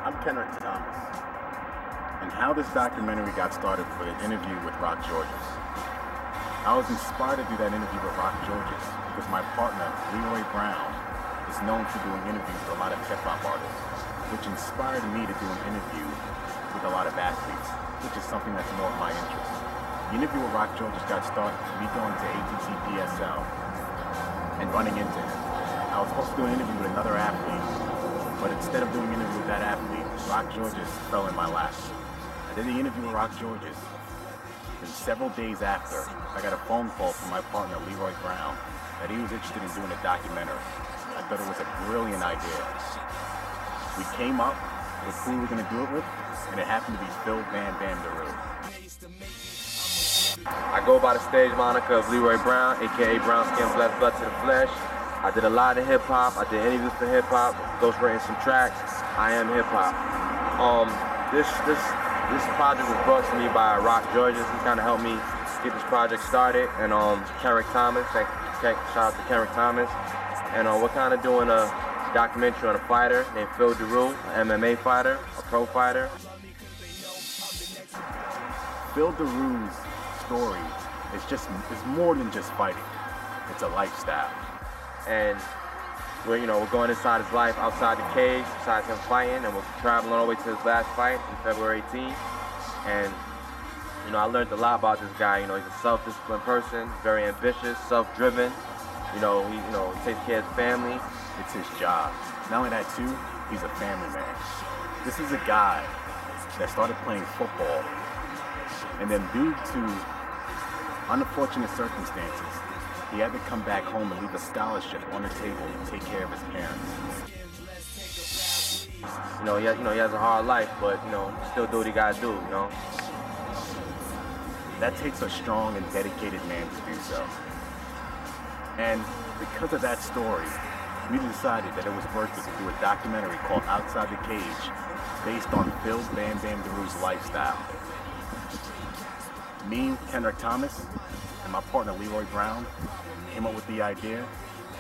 I'm Kenrick Thomas, and how this documentary got started for the interview with Rock Georges. I was inspired to do that interview with Rock Georges because my partner, Leroy Brown, is known for doing interviews with a lot of hip-hop artists, which inspired me to do an interview with a lot of athletes, which is something that's more of my interest. The interview with Rock Georges got started with me going to ATT-PSL and running into him. I was supposed to do an interview with another athlete, but instead of doing an interview with that athlete, Rock Georges fell in my lap. I did the interview with Rock Georges, and several days after, I got a phone call from my partner, Leroy Brown, that he was interested in doing a documentary. I thought it was a brilliant idea. We came up with who we were going to do it with, and it happened to be Bam Bam Daru. I go by the stage moniker of Leroy Brown, aka Brown Skin Blessed Blood to the Flesh. I did a lot of hip hop. I did interviews for hip hop, ghostwriting some tracks. I am hip hop. This project was brought to me by Rock Georges. He kind of helped me get this project started, and Kenrick Thomas. Shout out to Kenrick Thomas. And we're kind of doing a documentary on a fighter named Phil Daru, an MMA fighter, a pro fighter. Phil Daru's story is more than just fighting. It's a lifestyle. And we're going inside his life outside the cage, besides him fighting, and we're traveling all the way to his last fight on February 18th. And I learned a lot about this guy. He's a self-disciplined person, very ambitious, self-driven. He takes care of his family. It's his job. Not only that too, he's a family man. This is a guy that started playing football, and then due to unfortunate circumstances, he had to come back home and leave a scholarship on the table to take care of his parents. He has a hard life, but still do what he gotta do. That takes a strong and dedicated man to do so. And because of that story, we decided that it was worth it to do a documentary called Outside the Cage, based on Phil Bam Bam Daru's lifestyle. Me, Kenrick Thomas, and my partner Leroy Brown came up with the idea,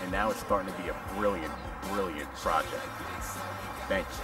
and now it's starting to be a brilliant, brilliant project. Thanks.